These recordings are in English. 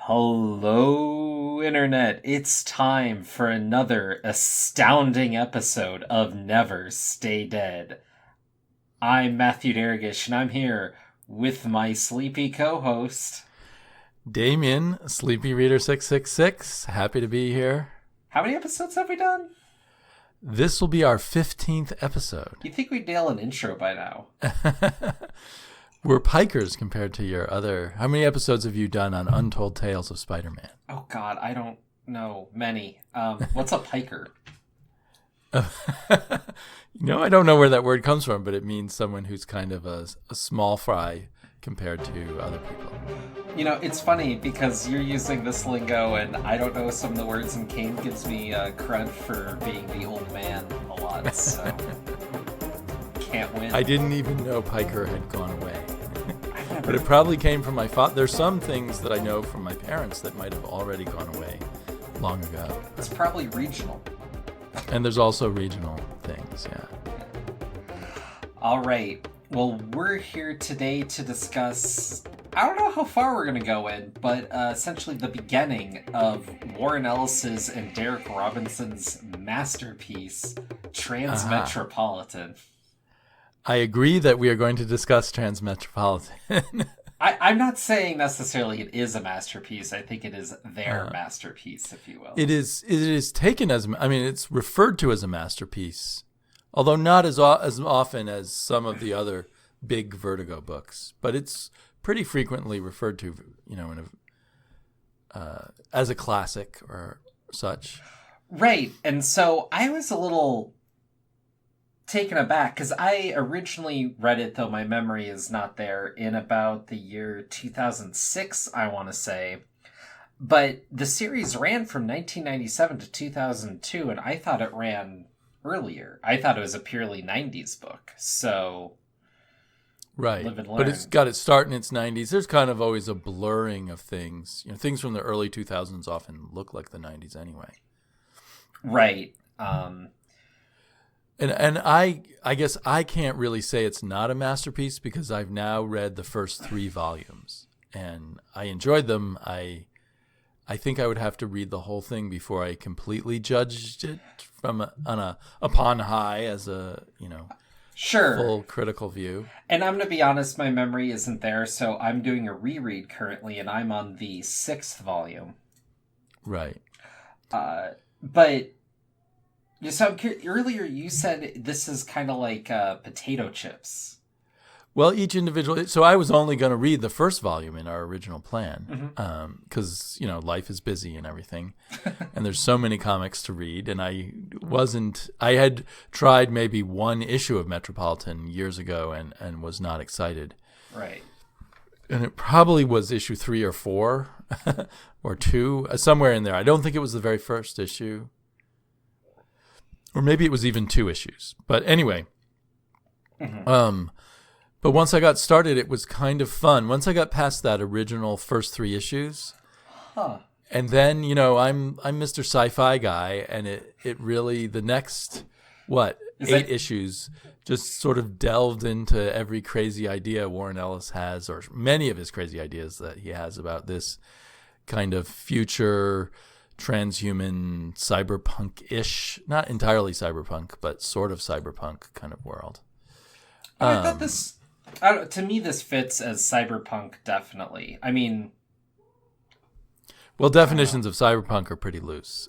Hello, Internet. It's time for another astounding episode of Never Stay Dead. I'm Matthew Darick, and I'm here with my sleepy co-host, Damian, Sleepy Reader 666. Happy to be here. How many episodes have we done? This will be our 15th episode. You think we'd nail an intro by now? We're pikers compared to your other... How many episodes have you done on Untold Tales of Spider-Man? Oh, God, I don't know. Many. What's a piker? I don't know where that word comes from, but it means someone who's kind of a small fry compared to other people. It's funny because you're using this lingo and I don't know some of the words, and Kane gives me cred for being the old man a lot, so can't win. I didn't even know piker had gone away. But it probably came from my father. There's some things that I know from my parents that might have already gone away long ago. It's probably regional. And there's also regional things, yeah. All right. Well, we're here today to discuss, I don't know how far we're going to go in, but essentially the beginning of Warren Ellis's and Darick Robertson's masterpiece, Transmetropolitan. I agree that we are going to discuss Transmetropolitan. I'm not saying necessarily it is a masterpiece. I think it is their masterpiece, if you will. It is taken as, it's referred to as a masterpiece, although not as often as some of the other big Vertigo books. But it's pretty frequently referred to, as a classic or such. Right. And so I was a little taken aback because I originally read it, though my memory is not there, in about the year 2006, I want to say. But the series ran from 1997 to 2002, and I thought it ran earlier. I thought it was a purely 90s book. So, right. Live and learn. But it's got its start in its 90s. There's kind of always a blurring of things. Things from the early 2000s often look like the 90s anyway. Right. And I guess I can't really say it's not a masterpiece because I've now read the first 3 volumes and I enjoyed them. I think I would have to read the whole thing before I completely judged it upon high as a sure, full critical view. And I'm gonna be honest, my memory isn't there, so I'm doing a reread currently, and I'm on the 6th volume. Right. But. So I'm curious, earlier you said this is kind of like potato chips. Well, each individual... So I was only going to read the first volume in our original plan because, life is busy and everything. And there's so many comics to read. And I had tried maybe one issue of Metropolitan years ago and was not excited. Right. And it probably was issue 3 or 4 or 2, somewhere in there. I don't think it was the very first issue. Or maybe it was even 2 issues. But anyway, but once I got started, it was kind of fun. Once I got past that original first 3 issues, and then, I'm Mr. Sci-Fi guy, and it really, the next, 8 issues just sort of delved into every crazy idea Warren Ellis has, or many of his crazy ideas that he has about this kind of future transhuman cyberpunk-ish, not entirely cyberpunk, but sort of cyberpunk kind of world. I thought this, to me, this fits as cyberpunk, definitely. Well, definitions of cyberpunk are pretty loose.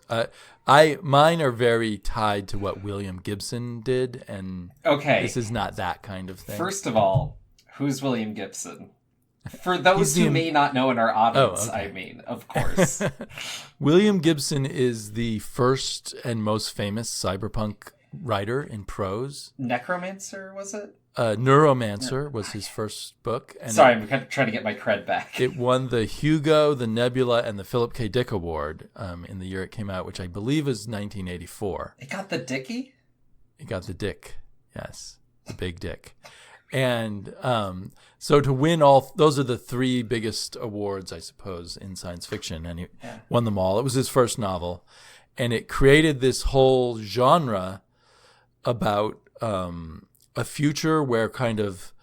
Mine are very tied to what William Gibson did, and this is not that kind of thing. First of all, who's William Gibson? For those who may not know in our audience, of course. William Gibson is the first and most famous cyberpunk writer in prose. Necromancer, was it? Neuromancer was his first book. And sorry, I'm kind of trying to get my cred back. It won the Hugo, the Nebula, and the Philip K. Dick Award in the year it came out, which I believe was 1984. It got the Dickie? It got the Dick, yes. The big Dick. And so to win those are the 3 biggest awards, I suppose, in science fiction. And he won them all. It was his first novel. And it created this whole genre about a future where kind of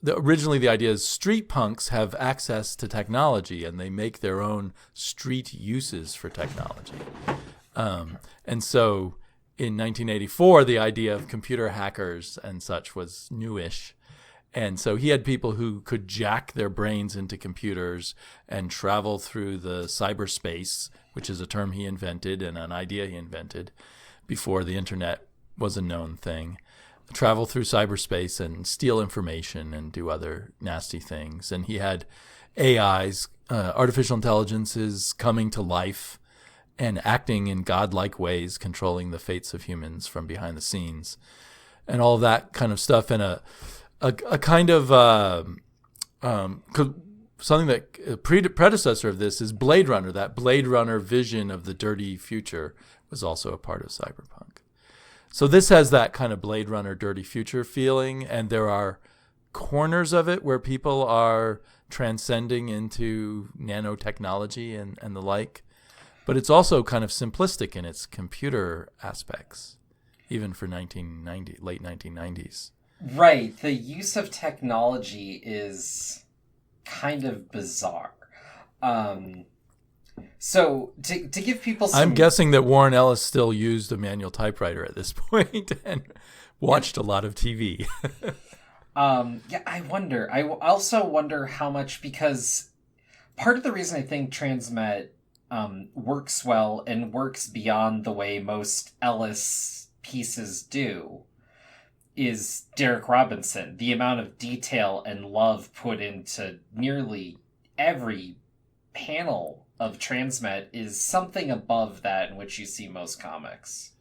originally the idea is street punks have access to technology and they make their own street uses for technology. And so in 1984, the idea of computer hackers and such was newish. And so he had people who could jack their brains into computers and travel through the cyberspace, which is a term he invented and an idea he invented before the internet was a known thing. Travel through cyberspace and steal information and do other nasty things. And he had AIs, artificial intelligences, coming to life and acting in godlike ways, controlling the fates of humans from behind the scenes, and all that kind of stuff. And a kind of something that a predecessor of this is Blade Runner. That Blade Runner vision of the dirty future was also a part of cyberpunk. So this has that kind of Blade Runner dirty future feeling, and there are corners of it where people are transcending into nanotechnology and the like. But it's also kind of simplistic in its computer aspects, even for late 1990s. Right. The use of technology is kind of bizarre. So to give people some... I'm guessing that Warren Ellis still used a manual typewriter at this point and watched a lot of TV. Yeah, I wonder. I also wonder how much, because part of the reason I think Transmet works well and works beyond the way most Ellis pieces do is Darick Robertson. The amount of detail and love put into nearly every panel of Transmet is something above that in which you see most comics.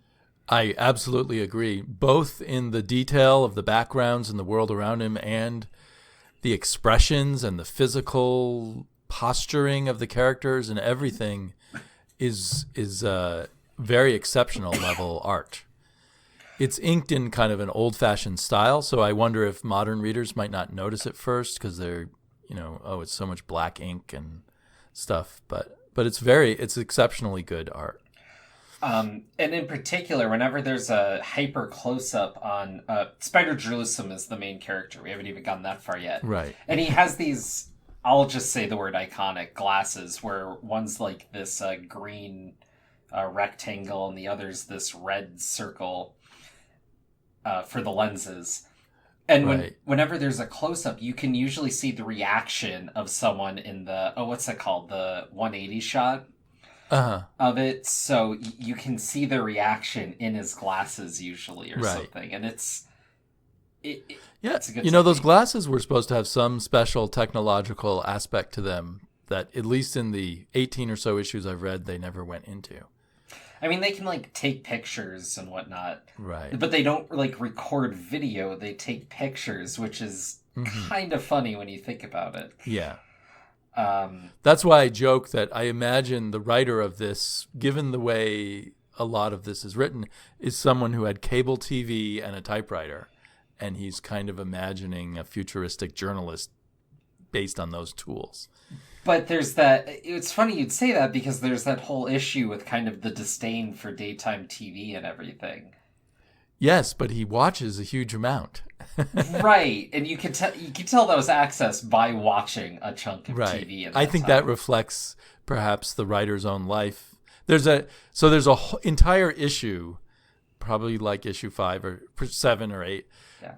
I absolutely agree, both in the detail of the backgrounds and the world around him and the expressions and the physical posturing of the characters and everything is very exceptional level art. It's inked in kind of an old-fashioned style, so I wonder if modern readers might not notice it first because they're, it's so much black ink and stuff. But it's exceptionally good art. And in particular, whenever there's a hyper close-up on Spider Jerusalem is the main character. We haven't even gotten that far yet. Right. And he has these, I'll just say the word iconic, glasses, where one's like this green rectangle and the other's this red circle for the lenses. And whenever there's a close-up, you can usually see the reaction of someone in the, what's that called? The 180 shot of it. So you can see the reaction in his glasses usually or something. And it's a good technique. Those glasses were supposed to have some special technological aspect to them that, at least in the 18 or so issues I've read, they never went into. I mean, they can, take pictures and whatnot. Right. But they don't, record video. They take pictures, which is kind of funny when you think about it. Yeah. That's why I joke that I imagine the writer of this, given the way a lot of this is written, is someone who had cable TV and a typewriter. And he's kind of imagining a futuristic journalist based on those tools. But there's that, it's funny you'd say that because there's that whole issue with kind of the disdain for daytime TV and everything. Yes, but he watches a huge amount. Right, and you can tell that was accessed by watching a chunk of TV. I think that reflects perhaps the writer's own life. There's a entire issue, probably like issue 5 or 7 or 8,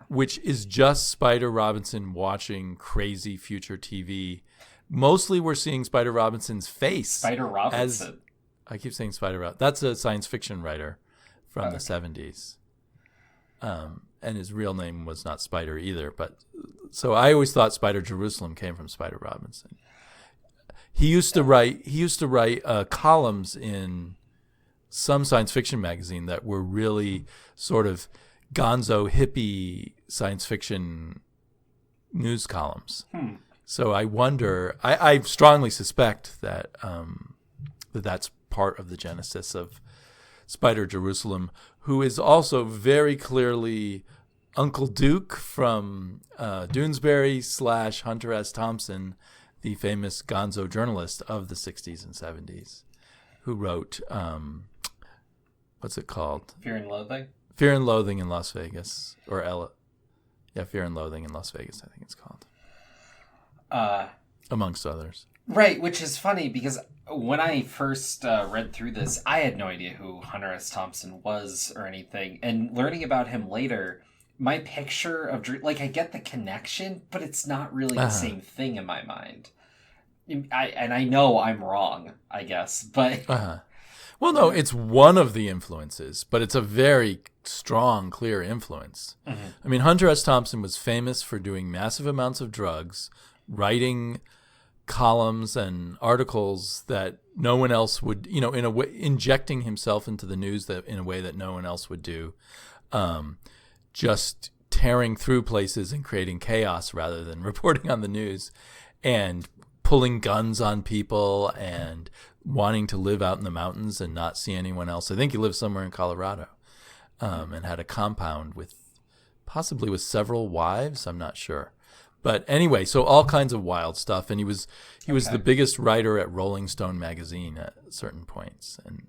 which is just Spider Robinson watching crazy future TV. Mostly we're seeing Spider Robinson's face. Spider Robinson. I keep saying Spider Robinson. That's a science fiction writer from the 70s. And his real name was not Spider either. But so I always thought Spider Jerusalem came from Spider Robinson. He used to write columns in some science fiction magazine that were really sort of gonzo hippie science fiction news columns. So I wonder, I strongly suspect that that's part of the genesis of Spider Jerusalem, who is also very clearly Uncle Duke from Doonesbury / Hunter S. Thompson, the famous gonzo journalist of the 60s and 70s, who wrote, what's it called? Fear and Loathing? Fear and Loathing in Las Vegas, or Ellis. Yeah, Fear and Loathing in Las Vegas, I think it's called. Amongst others. Right, which is funny because when I first read through this, I had no idea who Hunter S. Thompson was or anything. And learning about him later, my picture of... Like, I get the connection, but it's not really the same thing in my mind. I know I'm wrong, I guess, but... Well, no, it's one of the influences, but it's a very strong, clear influence. Mm-hmm. I mean, Hunter S. Thompson was famous for doing massive amounts of drugs, writing columns and articles that no one else would, in a way, injecting himself into the news that in a way that no one else would do, just tearing through places and creating chaos rather than reporting on the news, and pulling guns on people and wanting to live out in the mountains and not see anyone else. I think he lived somewhere in Colorado, and had a compound possibly with several wives. I'm not sure. But anyway, so all kinds of wild stuff. And he was the biggest writer at Rolling Stone magazine at certain points, and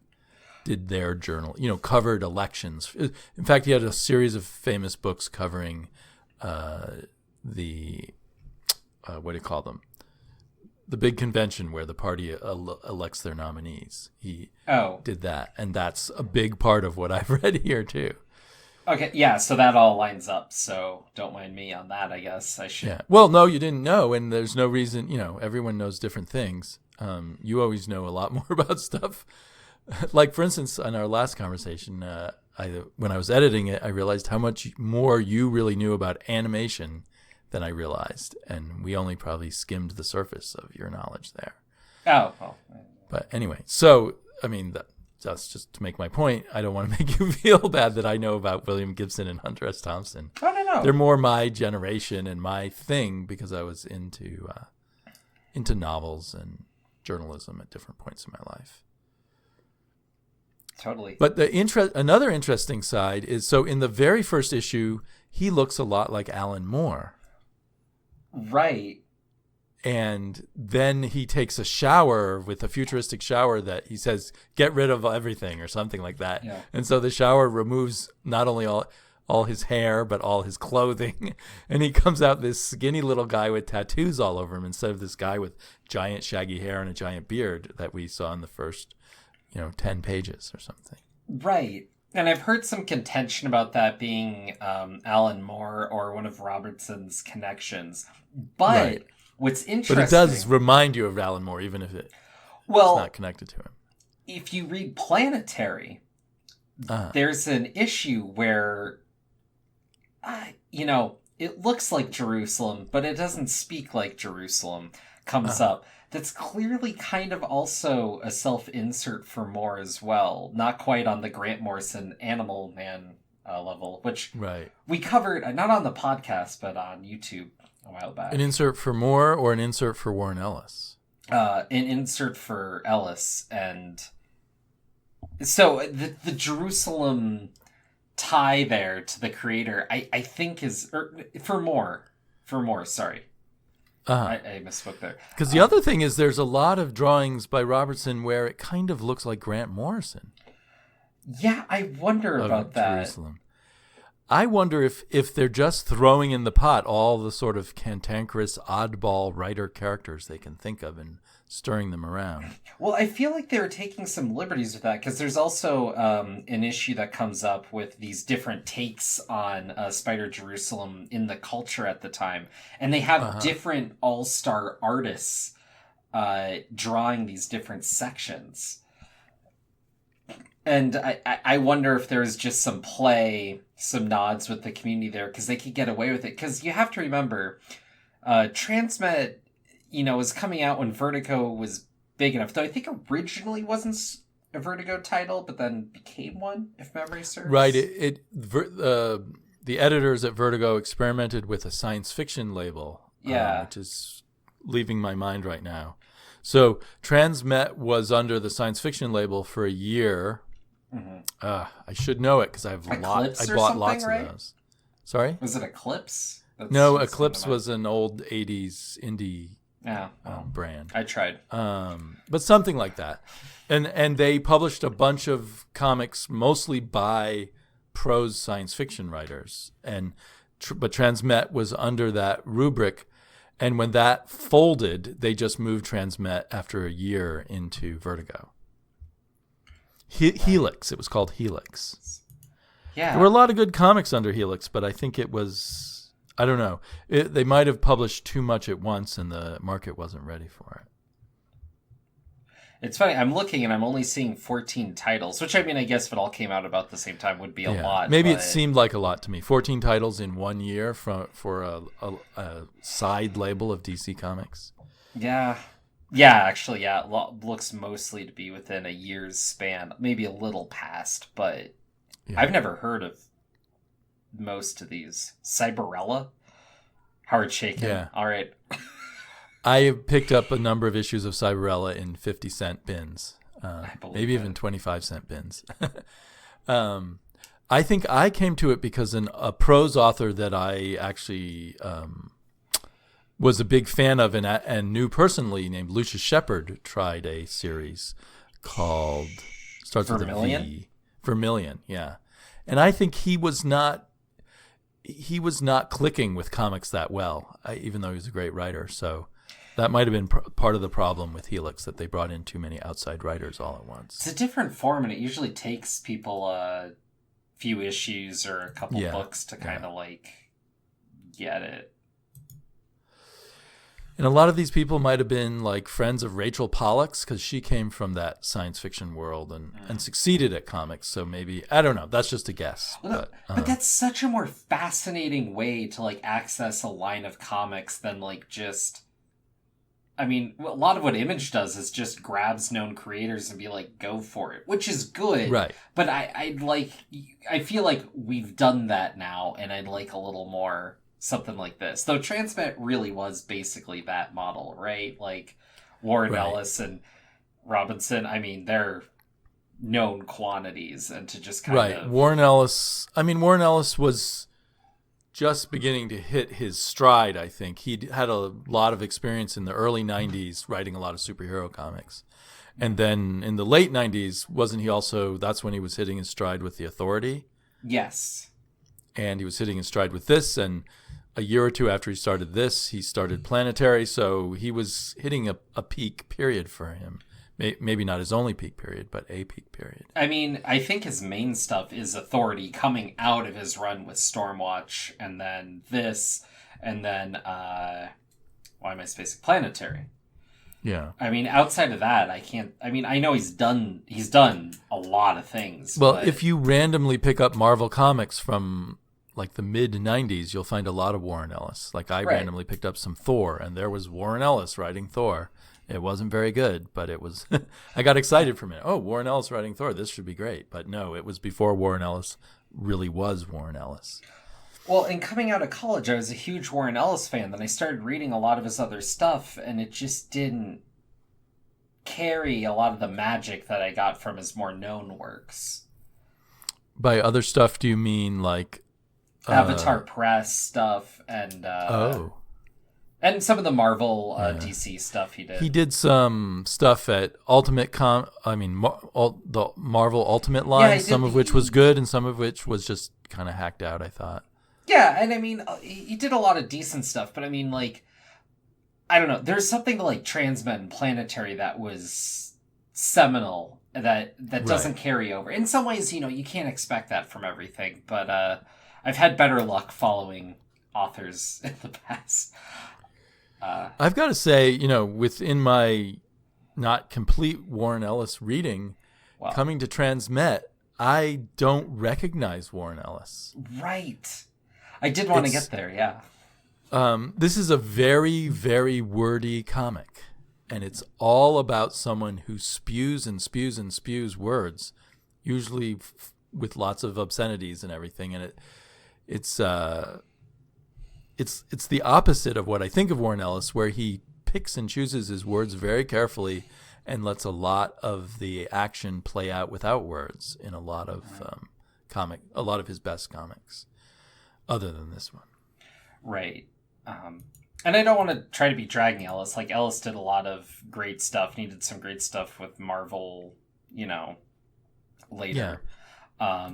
did their journal, covered elections. In fact, he had a series of famous books covering what do you call them? The big convention where the party elects their nominees. He did that. And that's a big part of what I've read here, too. Okay, yeah, so that all lines up. So don't mind me on that, I guess. I should. Yeah. Well, no, you didn't know. And there's no reason, everyone knows different things. You always know a lot more about stuff. Like, for instance, in our last conversation, when I was editing it, I realized how much more you really knew about animation than I realized, and we only probably skimmed the surface of your knowledge there. Oh, well. But anyway, so, I mean, that's just to make my point. I don't want to make you feel bad that I know about William Gibson and Hunter S. Thompson. Oh, no. They're more my generation and my thing because I was into novels and journalism at different points in my life. Totally. But another interesting side is, so in the very first issue, he looks a lot like Alan Moore. Right. And then he takes a shower with a futuristic shower that he says, get rid of everything or something like that. Yeah. And so the shower removes not only all his hair, but all his clothing. And he comes out this skinny little guy with tattoos all over him instead of this guy with giant shaggy hair and a giant beard that we saw in the first, 10 pages or something. Right. And I've heard some contention about that being Alan Moore or one of Robertson's connections. But right. What's interesting... But it does remind you of Alan Moore, even if it's not connected to him. If you read Planetary, there's an issue where, it looks like Jerusalem, but it doesn't speak like Jerusalem, comes up. That's clearly kind of also a self-insert for Moore as well. Not quite on the Grant Morrison Animal Man level, which we covered, not on the podcast, but on YouTube a while back. An insert for Moore or an insert for Warren Ellis? An insert for Ellis. And so the Jerusalem tie there to the creator, I think is... for Moore, sorry. I misspoke there. Because the other thing is there's a lot of drawings by Robertson where it kind of looks like Grant Morrison. Yeah, I wonder about that. Jerusalem. I wonder if they're just throwing in the pot all the sort of cantankerous, oddball writer characters they can think of and stirring them around. Well, I feel like they were taking some liberties with that, because there's also an issue that comes up with these different takes on Spider Jerusalem in the culture at the time. And they have different all-star artists drawing these different sections. And I wonder if there's just some play, some nods with the community there, because they could get away with it. Because you have to remember, Transmet, was coming out when Vertigo was big enough. Though I think originally wasn't a Vertigo title, but then became one, if memory serves. Right. The editors at Vertigo experimented with a science fiction label, which is leaving my mind right now. So Transmet was under the science fiction label for a year. Mm-hmm. I should know it because I bought lots of those. Sorry? Was it Eclipse? No, Eclipse was an old 80s indie brand. I tried. But something like that. And they published a bunch of comics mostly by prose science fiction writers. And but Transmet was under that rubric. And when that folded, they just moved Transmet after a year into Vertigo. Helix, it was called Helix. Yeah. There were a lot of good comics under Helix, but I think it was, I don't know. They might have published too much at once and the market wasn't ready for it. It's funny, I'm looking and I'm only seeing 14 titles, which I mean, I guess if it all came out about the same time would be a lot. Maybe it seemed like a lot to me. 14 titles in 1 year for a side label of DC Comics. Yeah. Yeah, actually, yeah. It looks mostly to be within a year's span, maybe a little past, but I've never heard of most of these. Cyberella? Howard Shaken. Yeah. All right. I have picked up a number of issues of Cyberella in 50-cent bins, maybe even 25-cent bins. I think I came to it because a prose author that I actually was a big fan of and knew personally, named Lucius Shepard, tried a series called starts with a V. Vermilion, yeah. And I think he was not clicking with comics that well, even though he was a great writer. So that might have been part of the problem with Helix, that they brought in too many outside writers all at once. It's a different form, and it usually takes people a few issues or a couple books to kind of like get it. And a lot of these people might have been like friends of Rachel Pollack's, because she came from that science fiction world and succeeded at comics. So maybe, I don't know, that's just a guess. Well, but that's such a more fascinating way to like access a line of comics than like just... I mean, a lot of what Image does is just grabs known creators and be like, go for it, which is good. Right. But I feel like we've done that now, and I'd like a little more something like this. Though Transmet really was basically that model, right? Like Warren Ellis and Robertson, I mean, they're known quantities, and to just kind of... Warren Ellis was just beginning to hit his stride, I think. He had a lot of experience in the early 90s writing a lot of superhero comics. And then in the late 90s, wasn't he also, that's when he was hitting his stride with The Authority? Yes. And he was hitting his stride with this, and a year or two after he started this, he started Planetary, so he was hitting a peak period for him. Maybe not his only peak period, but a peak period. I mean, I think his main stuff is Authority coming out of his run with Stormwatch, and then this, and then, why am I spacing? Planetary. Yeah. I mean, outside of that, I know he's done a lot of things. Well, if you randomly pick up Marvel Comics from like the mid-90s, you'll find a lot of Warren Ellis. Like I randomly picked up some Thor, and there was Warren Ellis writing Thor. It wasn't very good, but it was... I got excited for a minute. Oh, Warren Ellis writing Thor. This should be great. But no, it was before Warren Ellis really was Warren Ellis. Well, in coming out of college, I was a huge Warren Ellis fan. Then I started reading a lot of his other stuff, and it just didn't carry a lot of the magic that I got from his more known works. By other stuff, do you mean like... Avatar Press stuff and... And some of the Marvel DC stuff he did. He did some stuff at the Marvel Ultimate line, some of which was good and some of which was just kind of hacked out, I thought. Yeah, and I mean, he did a lot of decent stuff, but I mean, like, I don't know. There's something like Transmet and Planetary that was seminal that doesn't carry over. In some ways, you can't expect that from everything, but I've had better luck following authors in the past. I've got to say, within my not complete Warren Ellis reading, coming to Transmet, I don't recognize Warren Ellis. Right. I did want to get there, yeah. This is a very, very wordy comic, and it's all about someone who spews and spews and spews words, usually with lots of obscenities and everything, and it's the opposite of what I think of Warren Ellis, where he picks and chooses his words very carefully and lets a lot of the action play out without words in a lot of a lot of his best comics, other than this one. Right. And I don't want to try to be dragging Ellis. Like, Ellis did a lot of great stuff, and he did some great stuff with Marvel, later. Yeah.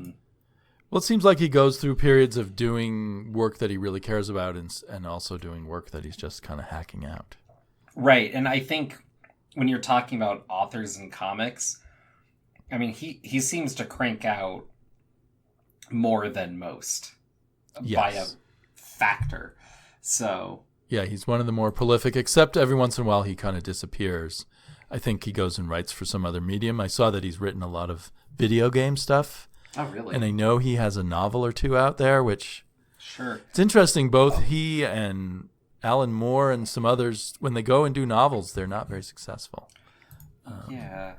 Well, it seems like he goes through periods of doing work that he really cares about and also doing work that he's just kind of hacking out. Right, and I think when you're talking about authors and comics, I mean, he seems to crank out more than most by a factor. So yeah, he's one of the more prolific, except every once in a while he kind of disappears. I think he goes and writes for some other medium. I saw that he's written a lot of video game stuff. Oh, really? And I know he has a novel or two out there, which... Sure. It's interesting, both he and Alan Moore and some others, when they go and do novels, they're not very successful. Yeah.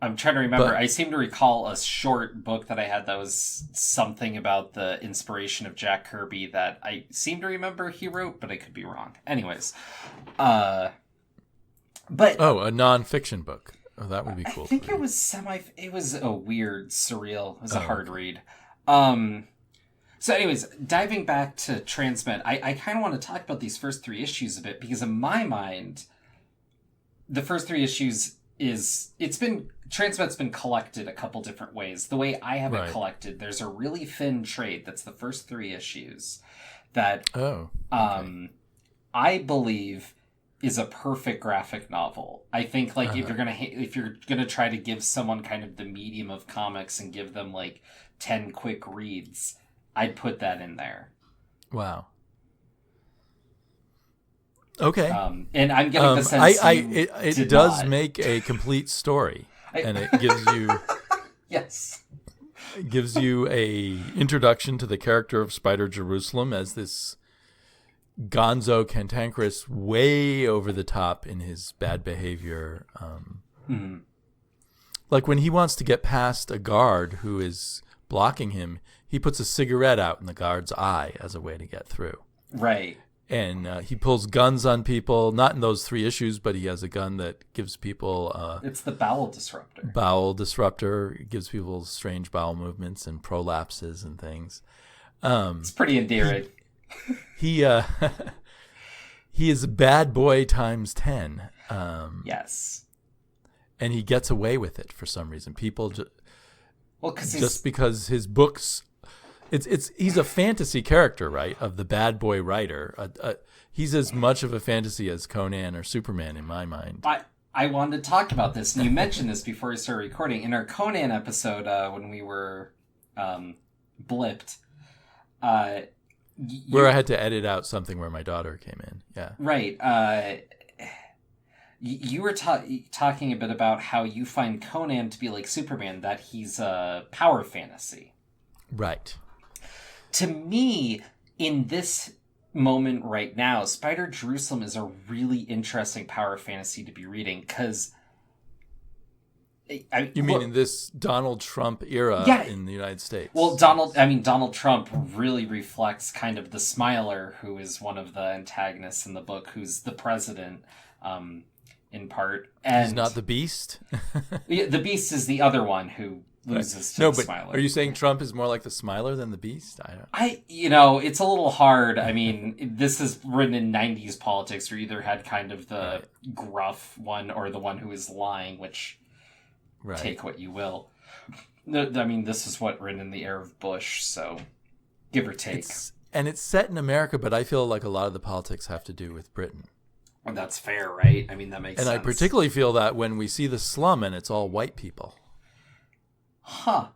I'm trying to remember. I seem to recall a short book that I had that was something about the inspiration of Jack Kirby that I seem to remember he wrote, but I could be wrong. Anyways, but a nonfiction book. Oh, that would be cool. I think it was It was a weird, surreal. It was a hard read. So, anyways, diving back to Transmet, I kind of want to talk about these first 3 issues a bit because, in my mind, the first 3 issues Transmet's been collected a couple different ways. The way I have it collected, there's a really thin trade that's the first 3 issues that I believe is a perfect graphic novel. I think like if you're gonna try to give someone kind of the medium of comics and give them like 10 quick reads, I'd put that in there. Wow. Okay. And I'm getting the sense it does make a complete story, and it gives you yes, it gives you a introduction to the character of Spider Jerusalem as this gonzo cantankerous, way over the top in his bad behavior. Like when he wants to get past a guard who is blocking him, he puts a cigarette out in the guard's eye as a way to get through. Right. And he pulls guns on people, not in those 3 issues, but he has a gun that gives people... it's the bowel disruptor. Bowel disruptor. It gives people strange bowel movements and prolapses and things. It's pretty endearing. He is a bad boy times 10. Yes. And he gets away with it for some reason. People because because his books... He's a fantasy character, right? Of the bad boy writer. He's as much of a fantasy as Conan or Superman in my mind. I wanted to talk about this, and you mentioned this before we started recording. In our Conan episode, when we were blipped, where I had to edit out something where my daughter came in. Yeah. Right. You were talking a bit about how you find Conan to be like Superman, that he's a power fantasy. Right. To me, in this moment right now, Spider Jerusalem is a really interesting power fantasy to be reading, because... You mean in this Donald Trump era in the United States? Well, Donald Trump really reflects kind of the Smiler, who is one of the antagonists in the book, who's the president, in part. And he's not the Beast? The Beast is the other one who loses to the Smiler. Are you saying Trump is more like the Smiler than the Beast? It's a little hard. I mean, this is written in 90s politics, where you either had kind of the gruff one or the one who is lying, which take what you will. I mean, this is written in the era of Bush, so give or take. It's set in America, but I feel like a lot of the politics have to do with Britain. And that's fair, right? I mean, that makes sense. And I particularly feel that when we see the slum and it's all white people. Huh.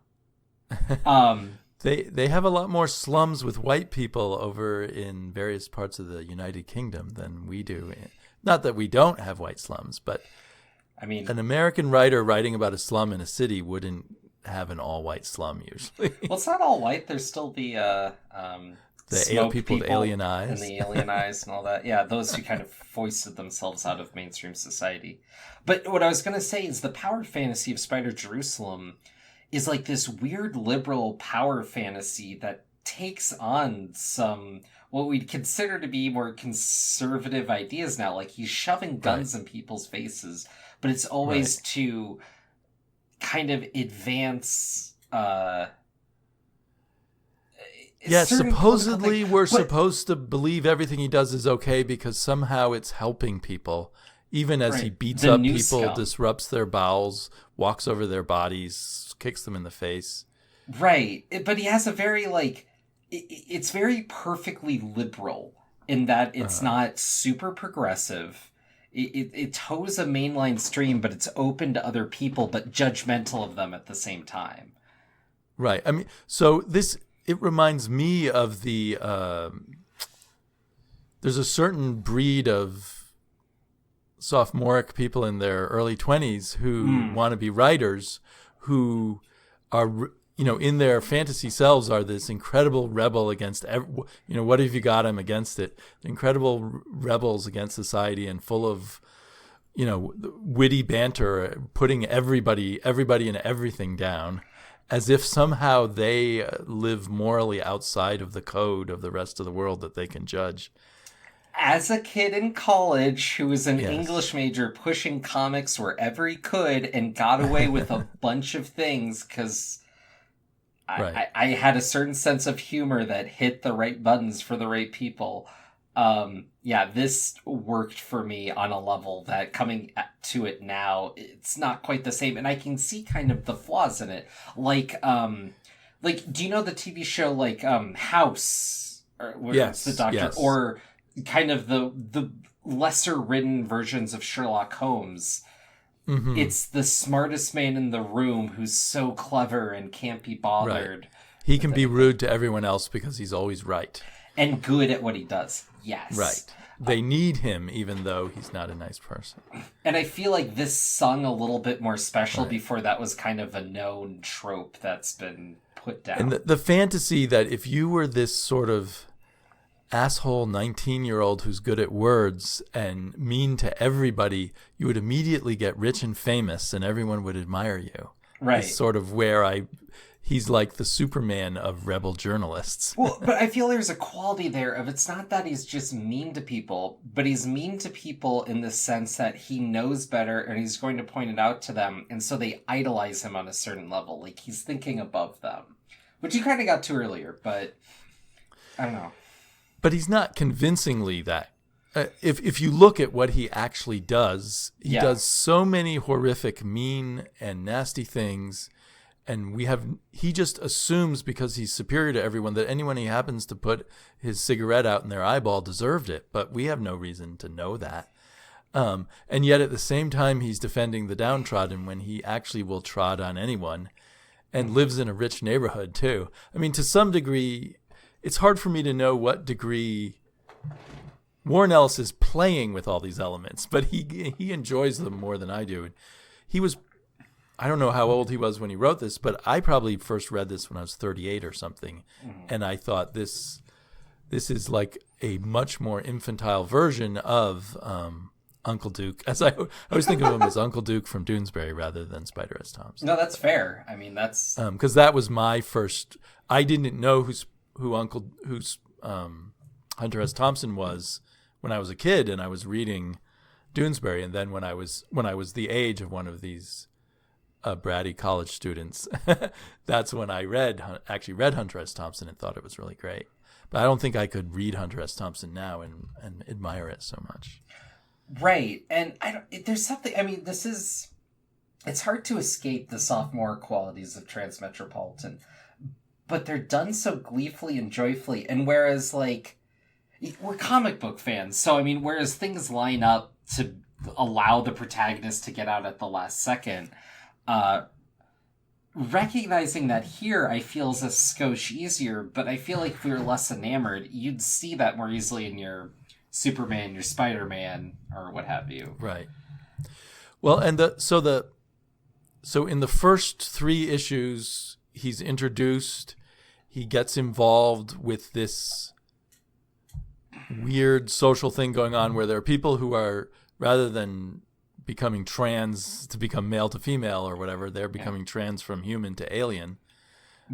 They have a lot more slums with white people over in various parts of the United Kingdom than we do. Not that we don't have white slums, but I mean, an American writer writing about a slum in a city wouldn't have an all-white slum usually. Well, it's not all white. There's still the people with alien eyes. And the alien eyes and all that. Yeah, those who kind of foisted themselves out of mainstream society. But what I was going to say is the power fantasy of Spider Jerusalem is like this weird liberal power fantasy that takes on some what we'd consider to be more conservative ideas now. Like he's shoving guns in people's faces, but it's always to kind of advance Yeah, certain supposedly we're but, supposed to believe everything he does is okay because somehow it's helping people. Even as he beats the up new people, scum. disrupts their bowels, walks over their bodies, kicks them in the face. Right. But he has a very, like, it's very perfectly liberal in that it's not super progressive. It toes a mainline stream, but it's open to other people, but judgmental of them at the same time. Right. I mean, so it reminds me of there's a certain breed of sophomoric people in their early 20s who want to be writers, who are, in their fantasy selves are this incredible rebel against, what have you got him against it? Incredible rebels against society and full of, witty banter, putting everybody and everything down, as if somehow they live morally outside of the code of the rest of the world that they can judge. As a kid in college who was an English major pushing comics wherever he could and got away with a bunch of things because I had a certain sense of humor that hit the right buttons for the right people. This worked for me on a level that coming to it now, it's not quite the same. And I can see kind of the flaws in it. Like, do you know the TV show, House? Yes. The Doctor? Yes. Or kind of the lesser written versions of Sherlock Holmes. Mm-hmm. It's the smartest man in the room who's so clever and can't be bothered. Right. He can be rude to everyone else because he's always right. And good at what he does. Yes. Right. They need him even though he's not a nice person. And I feel like this sung a little bit more special before that was kind of a known trope that's been put down. And the fantasy that if you were this sort of asshole 19-year-old who's good at words and mean to everybody, you would immediately get rich and famous and everyone would admire you. Right. It's sort of where he's like the Superman of rebel journalists. Well, but I feel there's a quality there of it's not that he's just mean to people, but he's mean to people in the sense that he knows better and he's going to point it out to them. And so they idolize him on a certain level. Like he's thinking above them, which you kind of got to earlier, but I don't know. But he's not convincingly that. If you look at what he actually does, he does so many horrific, mean, and nasty things. And he just assumes because he's superior to everyone that anyone he happens to put his cigarette out in their eyeball deserved it. But we have no reason to know that. And yet at the same time, he's defending the downtrodden when he actually will trod on anyone and lives in a rich neighborhood too. I mean, to some degree, it's hard for me to know what degree Warren Ellis is playing with all these elements, but he enjoys them more than I do. I don't know how old he was when he wrote this, but I probably first read this when I was 38 or something. Mm-hmm. And I thought this is like a much more infantile version of Uncle Duke. As I always think of him as Uncle Duke from Doonesbury rather than Spider S. Thompson. No, that's fair. I mean, that's because that was my first. I didn't know who Hunter S. Thompson was when I was a kid, and I was reading Doonesbury. And then when I was the age of one of these bratty college students, that's when I actually read Hunter S. Thompson and thought it was really great. But I don't think I could read Hunter S. Thompson now and admire it so much. Right. And there's something, I mean, it's hard to escape the sophomore qualities of Transmetropolitan, but they're done so gleefully and joyfully. And whereas, we're comic book fans, so, I mean, whereas things line up to allow the protagonist to get out at the last second, recognizing that here I feel is a skosh easier, but I feel like if we were less enamored, you'd see that more easily in your Superman, your Spider-Man, or what have you. Right. Well, and so in the first 3 issues, he's introduced, he gets involved with this weird social thing going on where there are people who are, rather than becoming trans to become male to female or whatever, they're becoming trans from human to alien.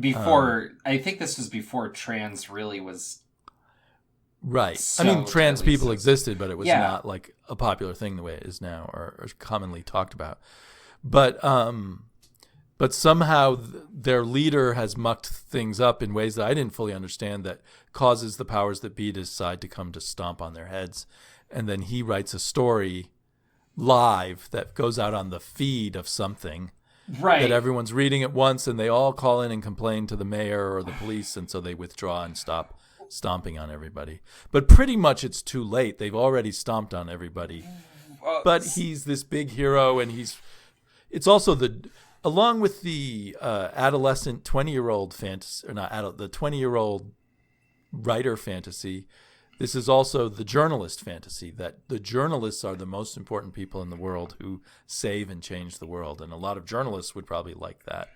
I think this was before trans really was. Right. So I mean, trans people existed, but it was not like a popular thing the way it is now or commonly talked about. But But somehow their leader has mucked things up in ways that I didn't fully understand that causes the powers that be to decide to come to stomp on their heads. And then he writes a story live that goes out on the feed of something. Right. That everyone's reading at once, and they all call in and complain to the mayor or the police, and so they withdraw and stop stomping on everybody. But pretty much it's too late. They've already stomped on everybody. But he's this big hero, and it's also along with the adolescent 20-year-old fantasy, or not the 20-year-old writer fantasy, this is also the journalist fantasy, that the journalists are the most important people in the world who save and change the world. And a lot of journalists would probably like that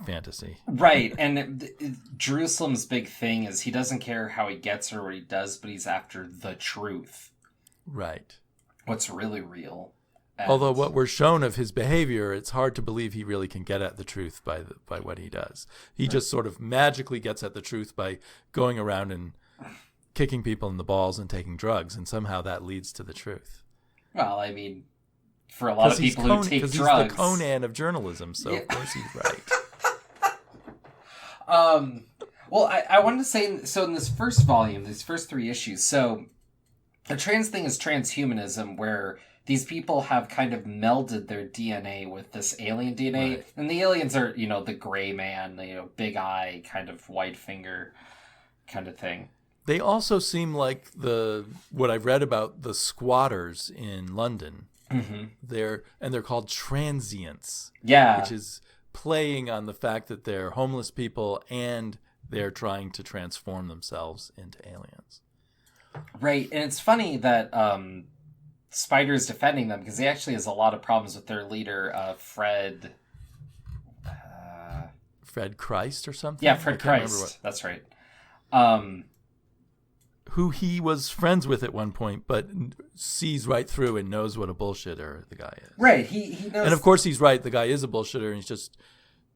fantasy. Right. And Jerusalem's big thing is he doesn't care how he gets or what he does, but he's after the truth. Right. What's really real. Although what we're shown of his behavior, it's hard to believe he really can get at the truth by what he does. He just sort of magically gets at the truth by going around and kicking people in the balls and taking drugs, and somehow that leads to the truth. Well, I mean, for a lot of people who take drugs... Because he's the Conan of journalism, so of course he's right. Well, I wanted to say, so in this first volume, these first 3 issues, so the trans thing is transhumanism, where these people have kind of melded their DNA with this alien DNA, right. And the aliens are, the gray man, big eye, kind of wide finger kind of thing. They also seem like what I've read about the squatters in London. Mm-hmm. They're called transients. Yeah. Which is playing on the fact that they're homeless people and they're trying to transform themselves into aliens. Right. And it's funny that Spider's defending them because he actually has a lot of problems with their leader, Fred. Fred Christ or something? Yeah, Fred Christ. That's right. Who he was friends with at one point, but sees right through and knows what a bullshitter the guy is. Right, he knows. And of course he's right, the guy is a bullshitter, and he's just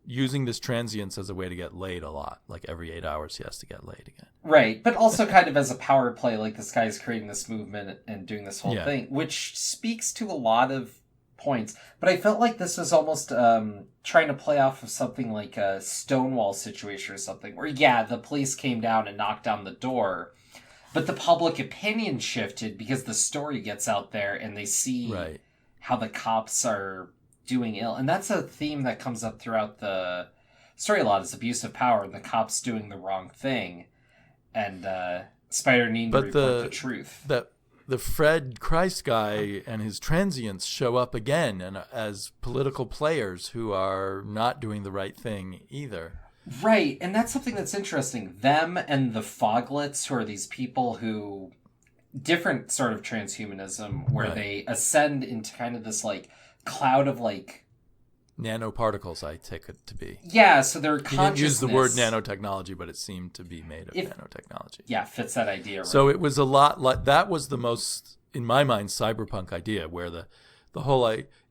using this transience as a way to get laid a lot. Like every 8 hours he has to get laid again. Right, but also kind of as a power play, like this guy's creating this movement and doing this whole thing, which speaks to a lot of points. But I felt like this was almost trying to play off of something like a Stonewall situation or something, where the police came down and knocked down the door, but the public opinion shifted because the story gets out there and they see how the cops are doing ill. And that's a theme that comes up throughout the story a lot, is abuse of power and the cops doing the wrong thing. And Spider needing to report the truth. The Fred Christ guy and his transients show up again and as political players who are not doing the right thing either. Right, and that's something that's interesting. Them and the Foglets, who are these people who... different sort of transhumanism, where they ascend into kind of this, cloud of, nanoparticles, I take it to be. Yeah, so their consciousness... He didn't use the word nanotechnology, but it seemed to be made of nanotechnology. Yeah, fits that idea, right? So it was a lot like... That was the most, in my mind, cyberpunk idea, where the whole...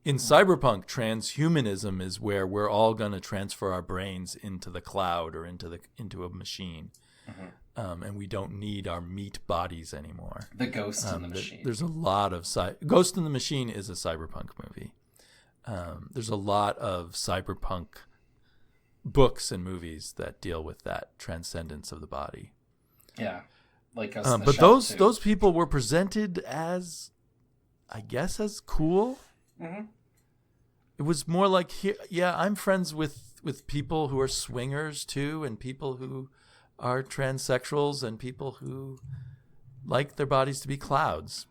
In cyberpunk, transhumanism is where we're all going to transfer our brains into the cloud or into a machine. Mm-hmm. And we don't need our meat bodies anymore. The Ghost in the Machine. There's a lot of... Ghost in the Machine is a cyberpunk movie. There's a lot of cyberpunk books and movies that deal with that transcendence of the body. Yeah. Like Ghost in the But Shell, those people were presented as, I guess, as cool. Mm-hmm. It was more like, I'm friends with people who are swingers too, and people who are transsexuals, and people who like their bodies to be clouds.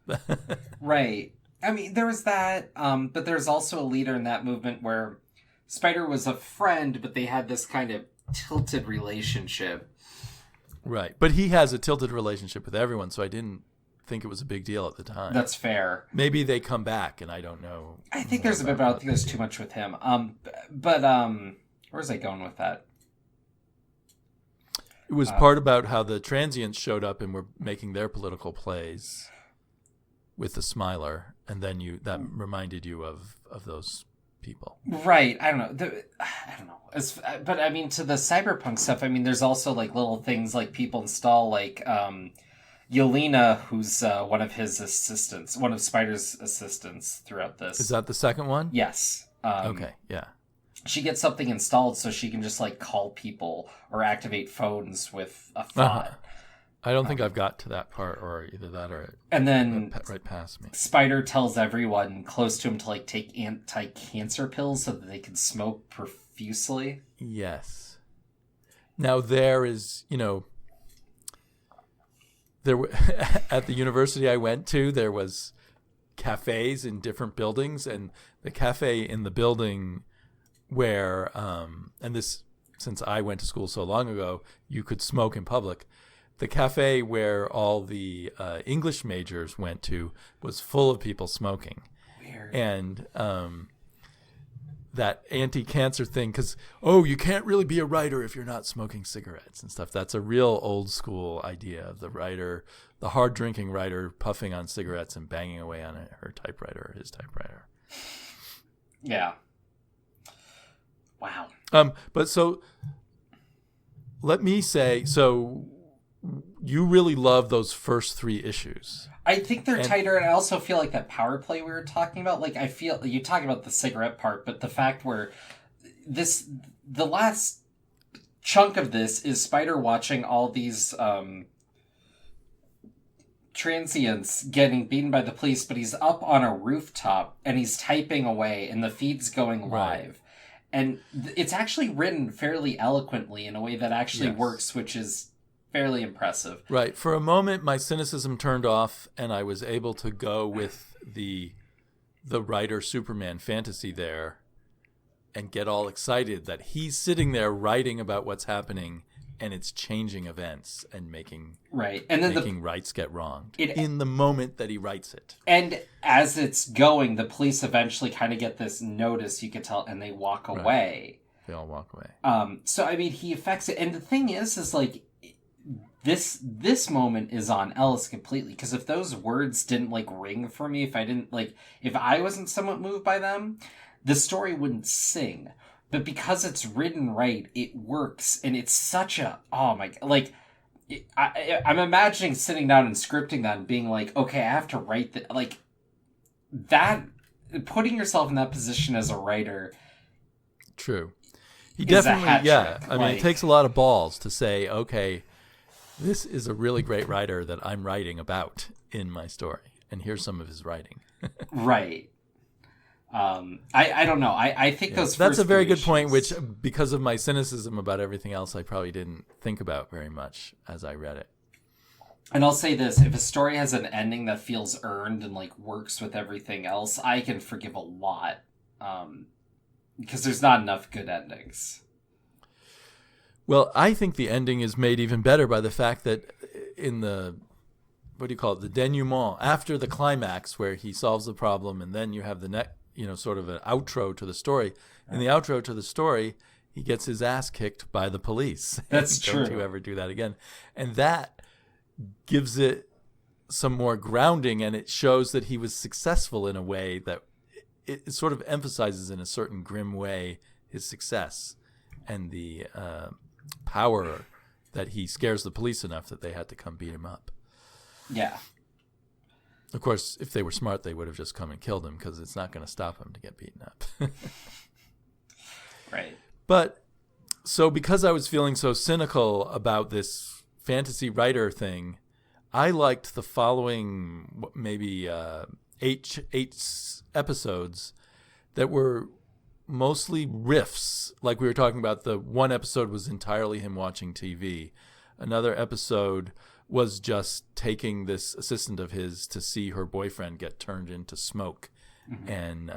Right. I mean, there was that, but there's also a leader in that movement where Spider was a friend, but they had this kind of tilted relationship. Right. But he has a tilted relationship with everyone, so I didn't think it was a big deal at the time. That's fair. Maybe they come back, and I don't know. I think there's a bit, but I don't think there's too much with him. But where's I going with that? It was part about how the transients showed up and were making their political plays with the Smiler, and then that reminded you of those people. Right. I don't know. But I mean, to the cyberpunk stuff, I mean, there's also little things people install, Yelena, who's one of his assistants, one of Spider's assistants throughout this. Is that the second one? Yes. Okay, yeah. she gets something installed so she can just like call people or activate phones with a Uh-huh. thought. I don't think I've got to that part, or either that or it And then right past me. Spider tells everyone close to him to like take anti-cancer pills so that they can smoke profusely. Yes. Now there is, there at the university I went to, there was cafes in different buildings, and the cafe in the building where, and this, since I went to school so long ago, you could smoke in public. The cafe where all the English majors went to was full of people smoking. Weird. And that anti-cancer thing, because, you can't really be a writer if you're not smoking cigarettes and stuff. That's a real old school idea of the writer, the hard drinking writer puffing on cigarettes and banging away on her typewriter or his typewriter. Yeah. Wow. But so let me say, so you really love those first 3 issues. I think they're tighter, and I also feel like that power play we were talking about, like, I feel, you talk about the cigarette part, but the fact where the last chunk of this is Spider watching all these transients getting beaten by the police, but he's up on a rooftop, and he's typing away, and the feed's going live. Right. And it's actually written fairly eloquently in a way that actually works, which is fairly impressive. Right. For a moment, my cynicism turned off, and I was able to go with the writer Superman fantasy there and get all excited that he's sitting there writing about what's happening, and it's changing events and making rights get wronged in the moment that he writes it. And as it's going, the police eventually kind of get this notice, you could tell, and they walk away. They all walk away. So, I mean, he affects it. And the thing is like, this moment is on Ellis completely, because if those words didn't like ring for me, if I wasn't somewhat moved by them, the story wouldn't sing. But because it's written right, it works, and it's such a I'm imagining sitting down and scripting that and being like, okay, I have to write that, like that, putting yourself in that position as a writer. True. He definitely, I mean, it takes a lot of balls to say, okay, this is a really great writer that I'm writing about in my story, and here's some of his writing. Right. I don't know. I think those. That's a very good point, which, because of my cynicism about everything else, I probably didn't think about very much as I read it. And I'll say this: if a story has an ending that feels earned and like works with everything else, I can forgive a lot, because there's not enough good endings. Well, I think the ending is made even better by the fact that in the, what do you call it, the denouement, after the climax where he solves the problem, and then you have the sort of an outro to the story. In the outro to the story, he gets his ass kicked by the police. That's true. Don't you ever do that again. And that gives it some more grounding, and it shows that he was successful in a way that it sort of emphasizes in a certain grim way his success and the power that he scares the police enough that they had to come beat him up. Yeah. Of course, if they were smart, they would have just come and killed him, because it's not going to stop him to get beaten up. Right. But so because I was feeling so cynical about this fantasy writer thing, I liked the following maybe eight episodes that were mostly riffs. Like we were talking about, the one episode was entirely him watching TV. Another episode was just taking this assistant of his to see her boyfriend get turned into smoke, and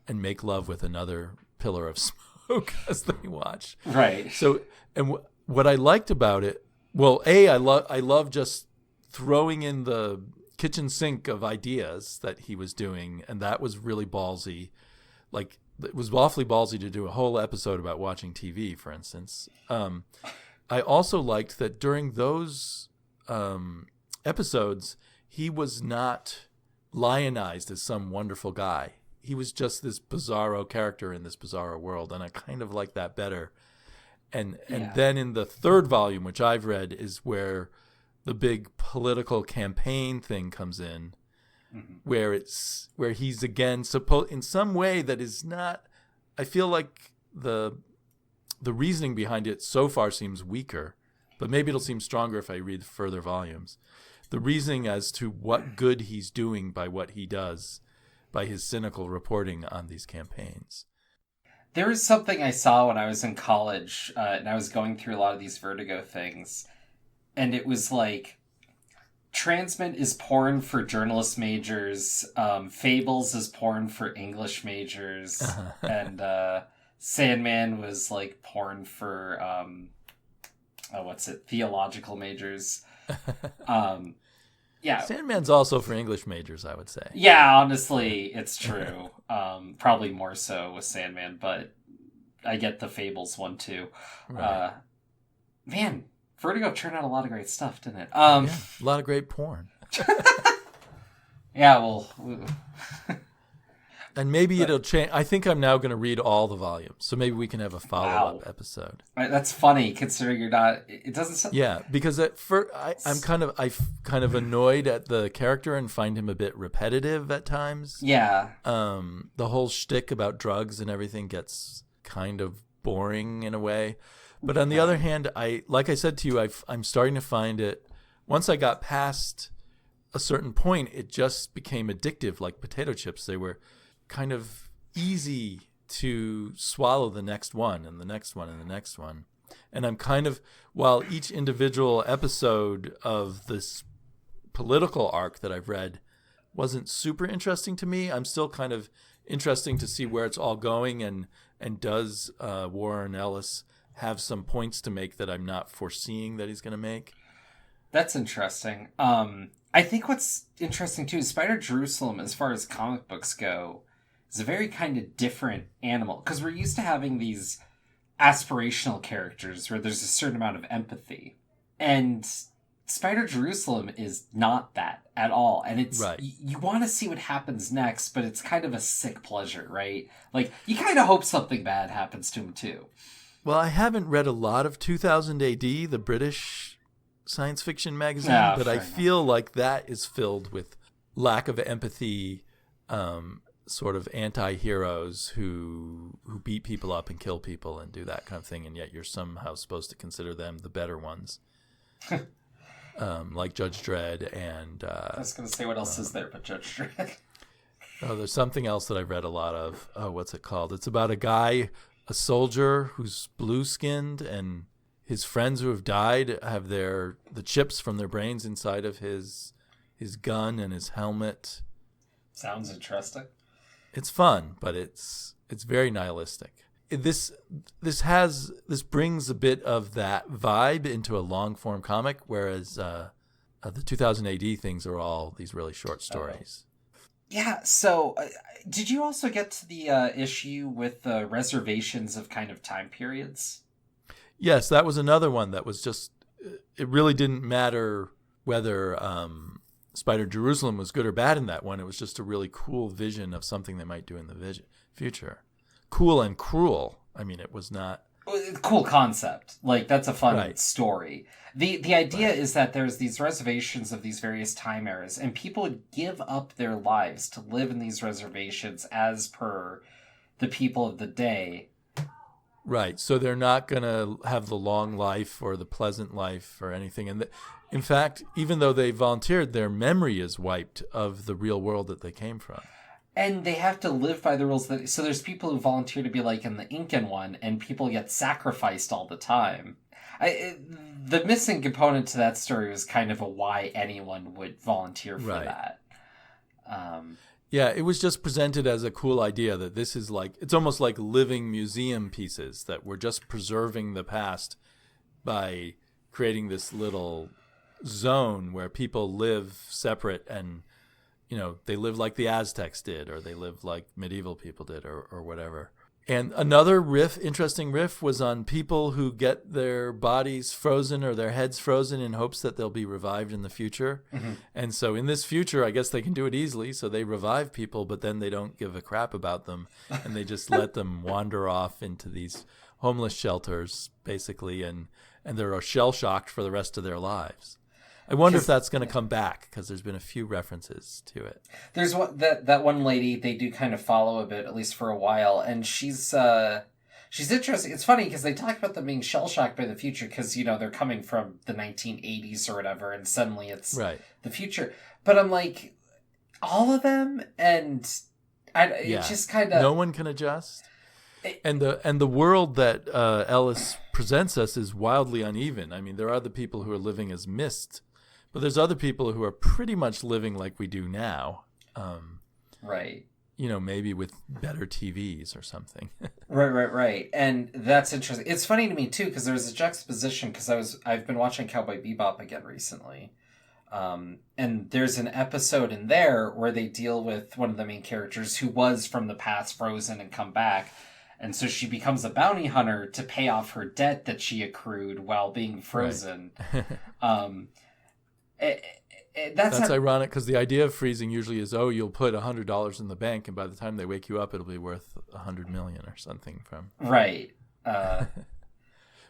make love with another pillar of smoke as they watch. Right. So, and what I liked about it, well, I love just throwing in the kitchen sink of ideas that he was doing, and that was really ballsy. Like, it was awfully ballsy to do a whole episode about watching TV, for instance. I also liked that during those episodes, he was not lionized as some wonderful guy. He was just this bizarro character in this bizarro world, and I kind of like that better. And then in the third volume, which I've read, is where the big political campaign thing comes in, where he's again supposed in some way that is not. I feel like the reasoning behind it so far seems weaker, but maybe it'll seem stronger if I read further volumes. The reasoning as to what good he's doing by what he does, by his cynical reporting on these campaigns. There was something I saw when I was in college, and I was going through a lot of these Vertigo things, and it was like, Transmet is porn for journalist majors, Fables is porn for English majors, and Sandman was like porn for theological majors. Yeah, Sandman's also for English majors, I would say. Yeah, honestly, it's true. Probably more so with Sandman, but I get the Fables one too. Right. Man, Vertigo turned out a lot of great stuff, didn't it? Yeah, a lot of great porn. Yeah, well... And maybe it'll change. I think I'm now going to read all the volumes, so maybe we can have a follow-up episode. That's funny, considering you're not. It doesn't. Yeah, because at first I'm kind of annoyed at the character and find him a bit repetitive at times. Yeah. The whole shtick about drugs and everything gets kind of boring in a way, but on the other hand, like I said to you, I'm starting to find it. Once I got past a certain point, it just became addictive, like potato chips. They were kind of easy to swallow the next one and the next one and the next one. And I'm kind of, while each individual episode of this political arc that I've read wasn't super interesting to me, I'm still kind of interesting to see where it's all going, and does Warren Ellis have some points to make that I'm not foreseeing that he's going to make. That's interesting. I think what's interesting too is Spider Jerusalem, as far as comic books go, is a very kind of different animal, because we're used to having these aspirational characters where there's a certain amount of empathy, and Spider Jerusalem is not that at all. And it's right. You want to see what happens next, but it's kind of a sick pleasure, right? Like, you kind of hope something bad happens to him too. Well, I haven't read a lot of 2000 AD, the British science fiction magazine, but I feel like that is filled with lack of empathy, sort of anti-heroes who beat people up and kill people and do that kind of thing, and yet you're somehow supposed to consider them the better ones. Like Judge Dredd and... I was going to say, what else is there but Judge Dredd? There's something else that I've read a lot of. What's it called? It's about a guy, a soldier who's blue-skinned, and his friends who have died have the chips from their brains inside of his gun and his helmet. Sounds interesting. It's fun, but it's very nihilistic. This brings a bit of that vibe into a long form comic, whereas the 2000 AD things are all these really short stories. Yeah. So, did you also get to the issue with the reservations of kind of time periods? Yes, that was another one that was just. It really didn't matter whether Spider Jerusalem was good or bad in that one. It was just a really cool vision of something they might do in the future. Cool and cruel. I mean, it was not... Cool concept. Like, that's a fun story. The idea is that there's these reservations of these various time eras, and people would give up their lives to live in these reservations as per the people of the day. Right. So they're not going to have the long life or the pleasant life or anything. And in fact, even though they volunteered, their memory is wiped of the real world that they came from. And they have to live by the rules so there's people who volunteer to be like in the Incan one, and people get sacrificed all the time. The missing component to that story was kind of why anyone would volunteer for that. Yeah, it was just presented as a cool idea that this is like, it's almost like living museum pieces that we're just preserving the past by creating this little zone where people live separate and, they live like the Aztecs did, or they live like medieval people did, or whatever. And another interesting riff was on people who get their bodies frozen or their heads frozen in hopes that they'll be revived in the future. Mm-hmm. And so in this future, I guess they can do it easily. So they revive people, but then they don't give a crap about them. And they just let them wander off into these homeless shelters, basically. And they're shell-shocked for the rest of their lives. I wonder if that's going to come back, because there's been a few references to it. There's that one lady they do kind of follow a bit, at least for a while, and she's She's interesting. It's funny because they talk about them being shell-shocked by the future because, they're coming from the 1980s or whatever, and suddenly it's the future. But I'm like, all of them? And it just kind of... No one can adjust. And the world that Ellis presents us is wildly uneven. I mean, there are the people who are living as mist, but there's other people who are pretty much living like we do now. Right. Maybe with better TVs or something. Right. And that's interesting. It's funny to me, too, because there's a juxtaposition, because I've been watching Cowboy Bebop again recently. And there's an episode in there where they deal with one of the main characters who was from the past frozen and come back. And so she becomes a bounty hunter to pay off her debt that she accrued while being frozen. Right. That's ironic because the idea of freezing usually is, you'll put $100 in the bank, and by the time they wake you up, it'll be worth $100 million or something from. Right. But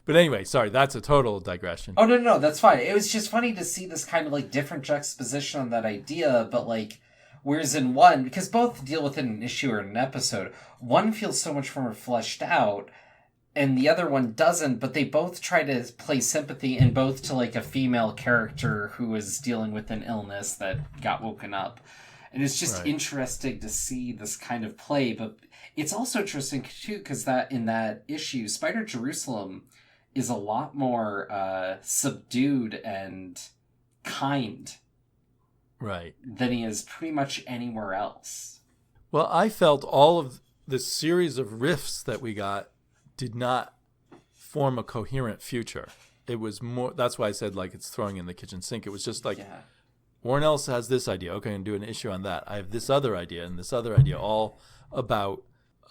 anyway, sorry, that's a total digression. Oh, no, that's fine. It was just funny to see this kind of like different juxtaposition on that idea, but like, whereas in one, because both deal with an issue or an episode, one feels so much more fleshed out, and the other one doesn't, but they both try to play sympathy, and both to like a female character who is dealing with an illness that got woken up. And it's just interesting to see this kind of play, but it's also interesting too, because that in that issue, Spider Jerusalem is a lot more subdued and kind than he is pretty much anywhere else. Well, I felt all of this series of riffs that we got did not form a coherent future. It was more, that's why I said like it's throwing in the kitchen sink. It was just like, Warren Ellis has this idea. Okay, I'm going to do an issue on that. I have this other idea and this other idea, all about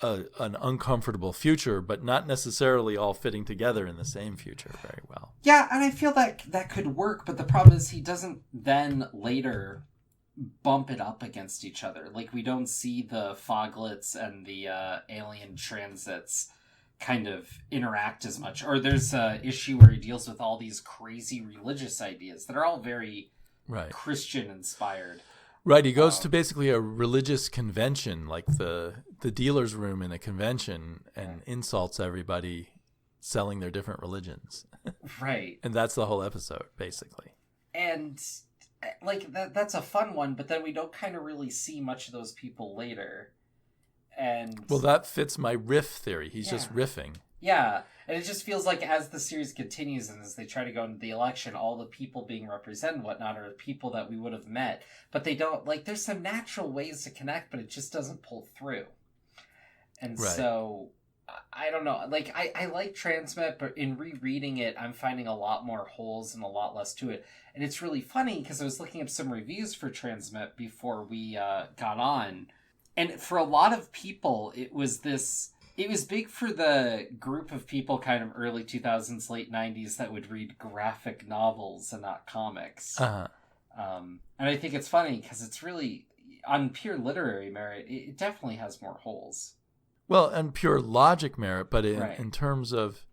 an uncomfortable future, but not necessarily all fitting together in the same future very well. Yeah, and I feel that could work, but the problem is he doesn't then later bump it up against each other. Like, we don't see the Foglets and the alien transits kind of interact as much. Or there's a issue where he deals with all these crazy religious ideas that are all very Christian inspired. Right, he goes to basically a religious convention, like the dealer's room in a convention, and insults everybody selling their different religions. Right. And that's the whole episode, basically. And like that's a fun one, but then we don't kind of really see much of those people later. And well, that fits my riff theory. He's just riffing. Yeah, and it just feels like as the series continues and as they try to go into the election, all the people being represented and whatnot are people that we would have met. But they don't, like, there's some natural ways to connect, but it just doesn't pull through. And so, I don't know. Like, I like Transmet, but in rereading it, I'm finding a lot more holes and a lot less to it. And it's really funny because I was looking up some reviews for Transmet before we got on. And for a lot of people, it was big for the group of people kind of early 2000s, late 90s that would read graphic novels and not comics. Uh-huh. And I think it's funny because it's really, on pure literary merit, it definitely has more holes. Well, and pure logic merit, but in terms of,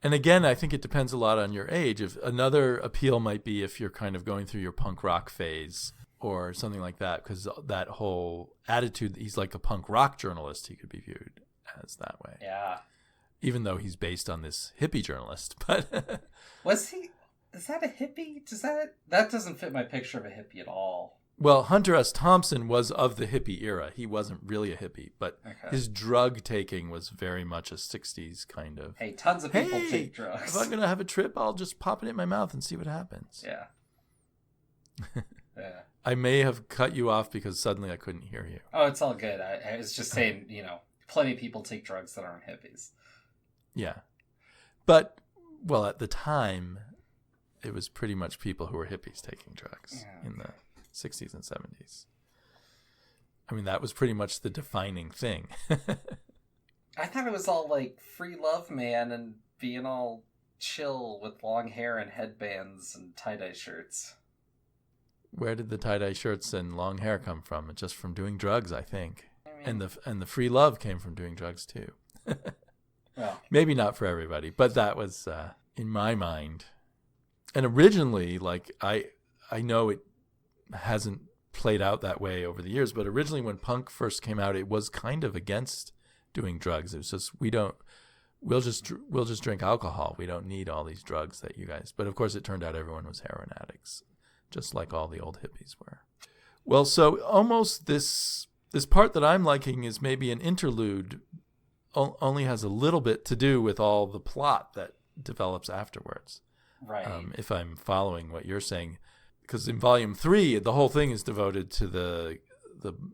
and again, I think it depends a lot on your age. If another appeal might be if you're kind of going through your punk rock phase or something like that, because that whole attitude, he's like a punk rock journalist, he could be viewed as that way. Yeah. Even though he's based on this hippie journalist, but was he? Is that a hippie? That doesn't fit my picture of a hippie at all. Well, Hunter S. Thompson was of the hippie era. He wasn't really a hippie, but his drug taking was very much a 60s kind of. Hey, tons of people take drugs. If I'm going to have a trip, I'll just pop it in my mouth and see what happens. Yeah. Yeah. I may have cut you off because suddenly I couldn't hear you. Oh, it's all good. I was just saying, plenty of people take drugs that aren't hippies. Yeah. But, well, at the time, it was pretty much people who were hippies taking drugs in the 60s and 70s. I mean, that was pretty much the defining thing. I thought it was all like free love, man, and being all chill with long hair and headbands and tie-dye shirts. Where did the tie-dye shirts and long hair come from? Just from doing drugs, I think. I mean, and the free love came from doing drugs too. Well, maybe not for everybody, but that was in my mind. And originally, like I know it hasn't played out that way over the years, but originally when punk first came out, it was kind of against doing drugs. It was just we'll just drink alcohol. We don't need all these drugs that you guys. But of course, it turned out everyone was heroin addicts, just like all the old hippies were. Well, so almost this part that I'm liking is maybe an interlude, only has a little bit to do with all the plot that develops afterwards. Right. If I'm following what you're saying, because in volume 3, the whole thing is devoted to the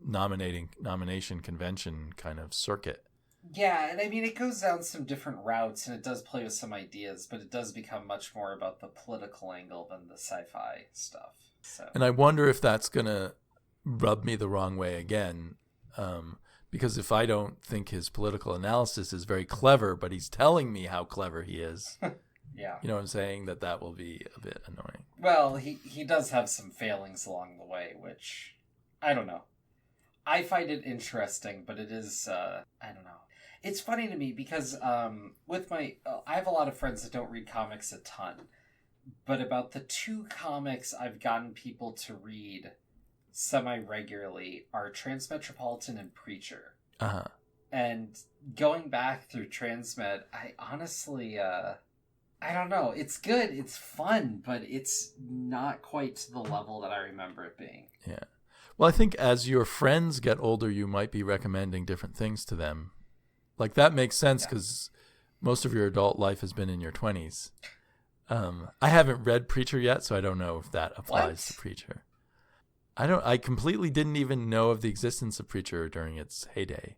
nomination convention kind of circuit. Yeah, and I mean, it goes down some different routes, and it does play with some ideas, but it does become much more about the political angle than the sci-fi stuff. So. And I wonder if that's going to rub me the wrong way again, because if I don't think his political analysis is very clever, but he's telling me how clever he is, yeah, you know what I'm saying, that will be a bit annoying. Well, he does have some failings along the way, which, I don't know. I find it interesting, but it is, I don't know. It's funny to me because with I have a lot of friends that don't read comics a ton, but about the 2 comics I've gotten people to read semi-regularly are Transmetropolitan and Preacher. Uh-huh. And going back through Transmet, I honestly, I don't know. It's good, it's fun, but it's not quite to the level that I remember it being. Yeah. Well, I think as your friends get older, you might be recommending different things to them. Like, that makes sense because most of your adult life has been in your 20s. I haven't read Preacher yet, so I don't know if that applies to Preacher. I completely didn't even know of the existence of Preacher during its heyday.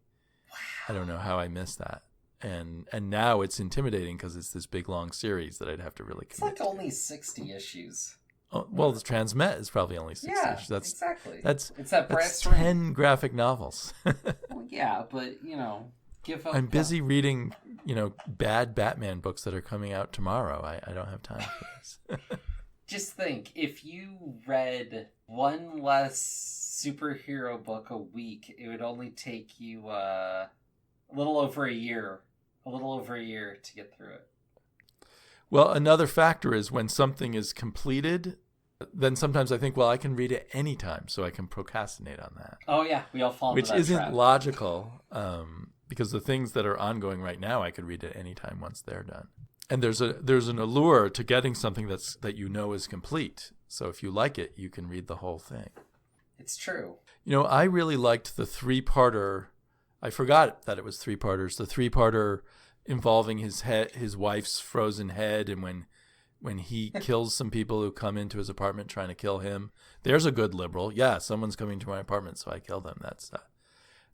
Wow. I don't know how I missed that. And now it's intimidating because it's this big, long series that I'd have to really commit to. It's like only 60 issues. Oh, well, the Transmet is probably only 60 issues. That's, exactly. That's 10 graphic novels. Well, yeah, but, give up. I'm busy reading, bad Batman books that are coming out tomorrow. I don't have time for this. Just think, if you read one less superhero book a week, it would only take you a little over a year to get through it. Well, another factor is when something is completed, then sometimes I think, well, I can read it anytime, so I can procrastinate on that. Oh, yeah, we all fall into that Which isn't trap. logical, because the things that are ongoing right now, I could read at any time once they're done. And there's an allure to getting something that you know is complete. So if you like it, you can read the whole thing. It's true. I really liked the 3-parter. I forgot that it was 3-parters. The 3-parter involving his wife's frozen head, and when he kills some people who come into his apartment trying to kill him. There's a good liberal. Yeah, someone's coming to my apartment, so I kill them.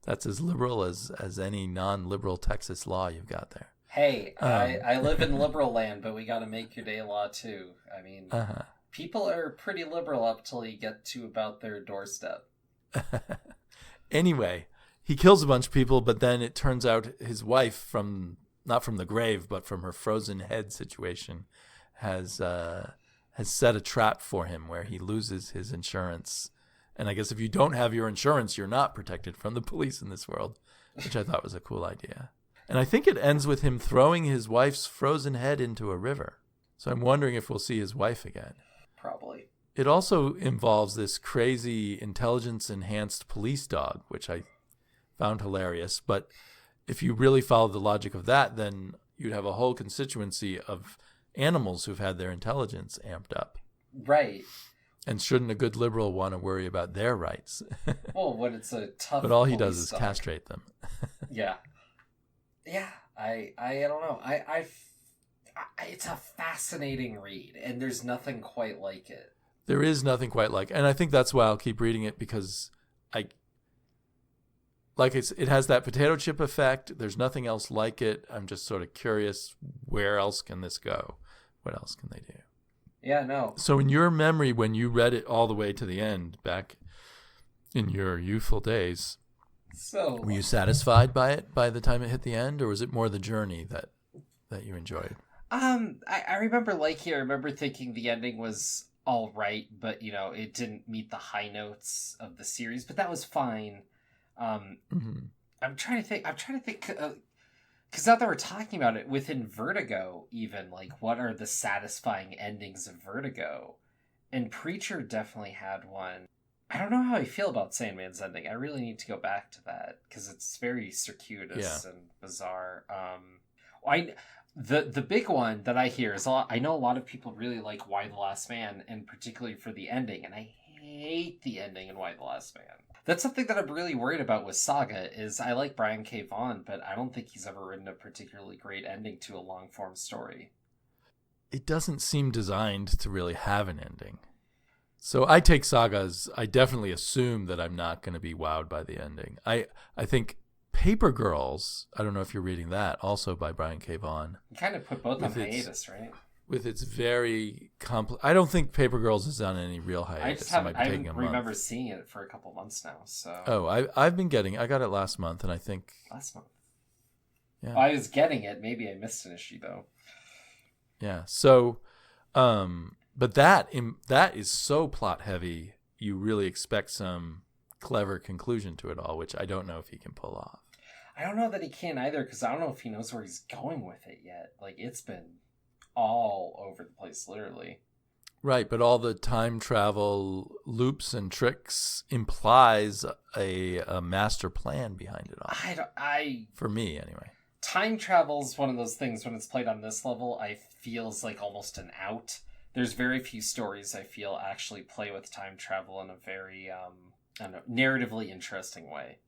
That's as liberal as any non-liberal Texas law you've got there. Hey, I live in liberal land, but we got to make your day law too. I mean, people are pretty liberal up till you get to about their doorstep. Anyway, he kills a bunch of people, but then it turns out his wife, not from the grave, but from her frozen head situation, has set a trap for him where he loses his insurance. And I guess if you don't have your insurance, you're not protected from the police in this world, which I thought was a cool idea. And I think it ends with him throwing his wife's frozen head into a river. So I'm wondering if we'll see his wife again. Probably. It also involves this crazy intelligence-enhanced police dog, which I found hilarious. But if you really follow the logic of that, then you'd have a whole constituency of animals who've had their intelligence amped up. Right. And shouldn't a good liberal want to worry about their rights? Well, when it's a tough But all he does is castrate them. Yeah. Yeah, I don't know. I it's a fascinating read, and there's nothing quite like it. There is nothing quite like it. And I think that's why I'll keep reading it, because it has that potato chip effect. There's nothing else like it. I'm just sort of curious, where else can this go? What else can they do? Yeah, no. So in your memory, when you read it all the way to the end, back in your youthful days, were you satisfied by it by the time it hit the end, or was it more the journey that you enjoyed? I remember liking it. I remember thinking the ending was all right, but it didn't meet the high notes of the series, but that was fine. I'm trying to think because now that we're talking about it, within Vertigo, even, like, what are the satisfying endings of Vertigo? And Preacher definitely had one. I don't know how I feel about Sandman's ending. I really need to go back to that, because it's very circuitous and bizarre. I the big one that I hear is I know a lot of people really like Why the Last Man, and particularly for the ending, and I hate the ending in Why the Last Man. That's something that I'm really worried about with Saga. Is I like Brian K. Vaughan, but I don't think he's ever written a particularly great ending to a long form story. It doesn't seem designed to really have an ending. So I take Sagas. I definitely assume that I'm not going to be wowed by the ending. I think Paper Girls, I don't know if you're reading that, also by Brian K. Vaughan. You kind of put both on hiatus, right? With its very I don't think Paper Girls is on any real hiatus. I remember seeing it for a couple months now. So I've been getting. I got it last month, and I think last month. Yeah, I was getting it. Maybe I missed an issue though. Yeah. So, but that is so plot heavy. You really expect some clever conclusion to it all, which I don't know if he can pull off. I don't know that he can either, because I don't know if he knows where he's going with it yet. Like, it's been all over the place, literally. Right, but all the time travel loops and tricks implies a master plan behind it all. For me, anyway. Time travel's one of those things, when it's played on this level, I feels like almost an out. There's very few stories I feel actually play with time travel in a very I don't know, narratively interesting way.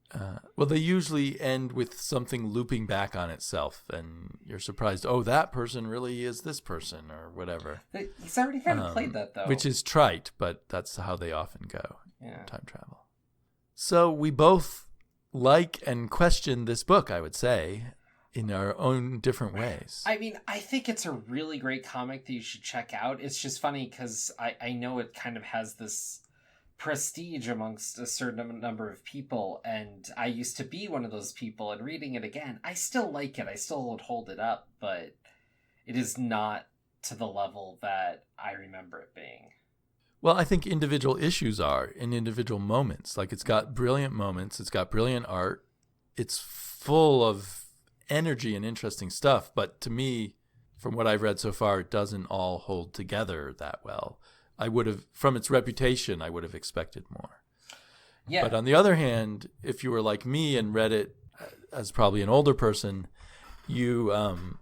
Well, they usually end with something looping back on itself, and you're surprised, oh, that person really is this person, or whatever. He's already kind of played that, though. Which is trite, but that's how they often go. Yeah. Time travel. So we both like and question this book, I would say, in our own different ways. I mean, I think it's a really great comic that you should check out. It's just funny because I know it kind of has this prestige amongst a certain number of people, and I used to be one of those people, and reading it again, I still like it. I still would hold it up, but it is not to the level that I remember it being. Well, I think individual issues are in individual moments. Like, it's got brilliant moments, it's got brilliant art, it's full of energy and interesting stuff, but to me, from what I've read so far, it doesn't all hold together that well. I would have, from its reputation, I would have expected more. Yeah. But on the other hand, if you were like me and read it as probably an older person, you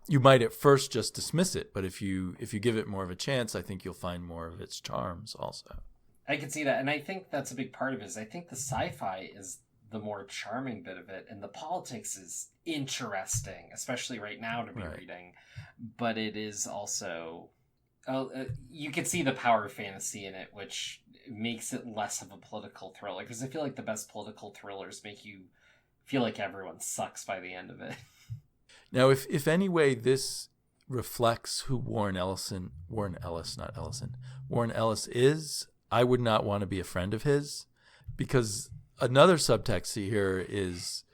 might at first just dismiss it. But if you give it more of a chance, I think you'll find more of its charms also. I can see that, and I think that's a big part of it. Is I think the sci-fi is the more charming bit of it, and the politics is interesting, especially right now to be reading. But it is also, you can see the power of fantasy in it, which makes it less of a political thriller. Because I feel like the best political thrillers make you feel like everyone sucks by the end of it. Now, if any way this reflects who Warren Ellis is, I would not want to be a friend of his, because another subtext here is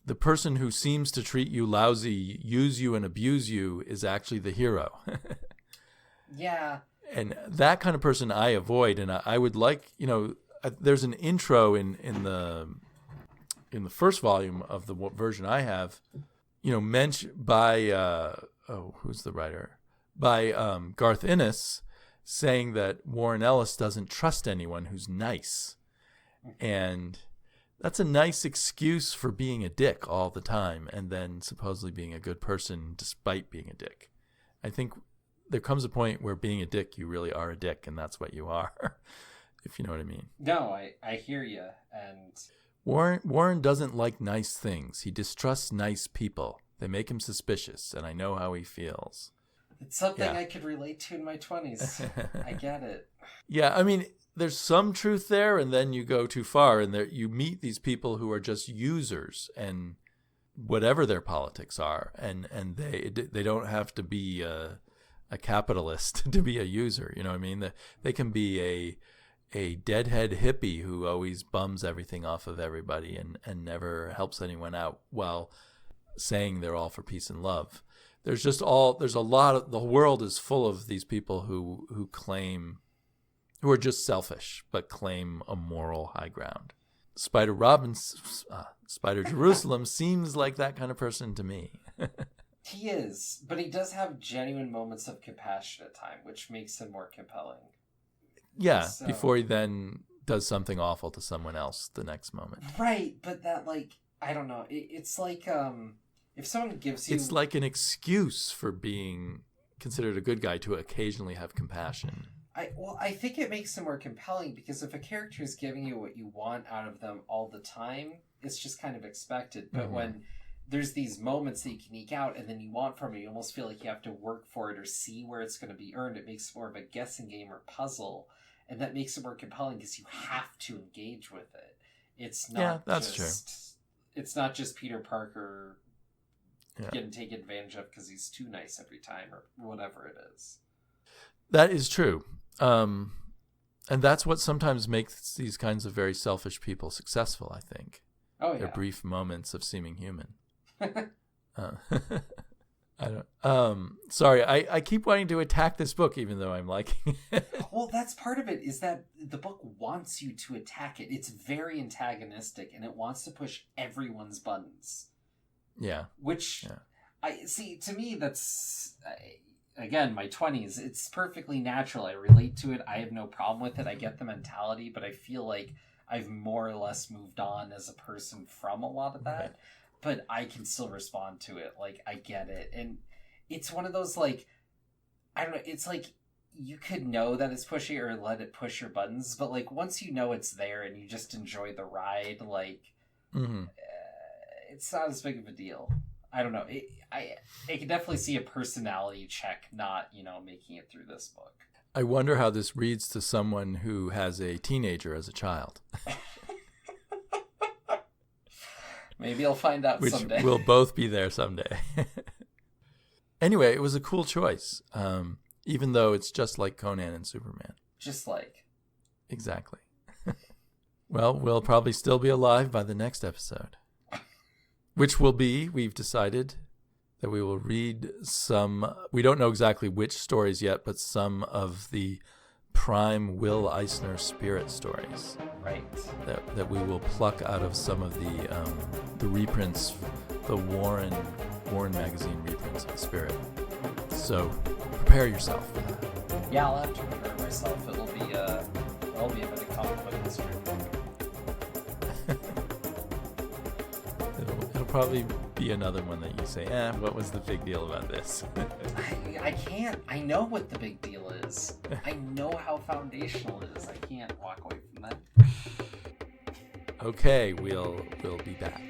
the person who seems to treat you lousy, use you and abuse you is actually the hero. Yeah. And that kind of person I avoid, and I would like, there's an intro in the first volume of the version I have, mentioned by who's the writer? By Garth Ennis, saying that Warren Ellis doesn't trust anyone who's nice. And that's a nice excuse for being a dick all the time, and then supposedly being a good person despite being a dick. I think there comes a point where being a dick, you really are a dick, and that's what you are, if you know what I mean. No, I hear you. And Warren doesn't like nice things. He distrusts nice people. They make him suspicious, and I know how he feels. It's something I could relate to in my 20s. I get it. Yeah, I mean, there's some truth there, and then you go too far, and you meet these people who are just users, and whatever their politics are, and they don't have to be a capitalist to be a user. You know what I mean? They can be a deadhead hippie who always bums everything off of everybody and never helps anyone out while saying they're all for peace and love. There's a lot of, the world is full of these people who are just selfish but claim a moral high ground. Spider Jerusalem seems like that kind of person to me. He is, but he does have genuine moments of compassion at times, which makes him more compelling. Yeah, so, before he then does something awful to someone else the next moment. Right, but that, I don't know. It's like if someone gives you... It's like an excuse for being considered a good guy to occasionally have compassion. I think it makes them more compelling because if a character is giving you what you want out of them all the time, it's just kind of expected. But when there's these moments that you can eke out and then you want from it, you almost feel like you have to work for it or see where it's going to be earned. It makes more of a guessing game or puzzle. And that makes it more compelling because you have to engage with it. It's not true. It's not just Peter Parker getting taken advantage of because he's too nice every time or whatever it is. That is true. And that's what sometimes makes these kinds of very selfish people successful, I think. Oh, yeah. Their brief moments of seeming human. I don't. Sorry, I keep wanting to attack this book, even though I'm liking it. Well, that's part of it. Is that the book wants you to attack it. It's very antagonistic, and it wants to push everyone's buttons. Yeah. Which I see. To me, that's again my 20s. It's perfectly natural. I relate to it. I have no problem with it. I get the mentality, but I feel like I've more or less moved on as a person from a lot of that. Right. But I can still respond to it. Like, I get it. And it's one of those, like, I don't know, it's like you could know that it's pushy or let it push your buttons, but, like, once you know it's there and you just enjoy the ride, like, it's not as big of a deal. I don't know. I can definitely see a personality check not, making it through this book. I wonder how this reads to someone who has a teenager as a child. Maybe I'll find out someday. Which we'll both be there someday. Anyway, it was a cool choice, even though it's just like Conan and Superman. Just like. Exactly. Well, we'll probably still be alive by the next episode. Which will be, we've decided that we will read some, we don't know exactly which stories yet, but some of the prime Will Eisner spirit stories. Right. That we will pluck out of some of the reprints, the Warren magazine reprints of Spirit. So prepare yourself for that. Yeah, I'll have to prepare myself. It'll be a bit of comic book history. It'll probably be another one that you say, what was the big deal about this? I can't. I know what the big deal is. I know how foundational it is. I can't walk away from that. Okay, we'll be back.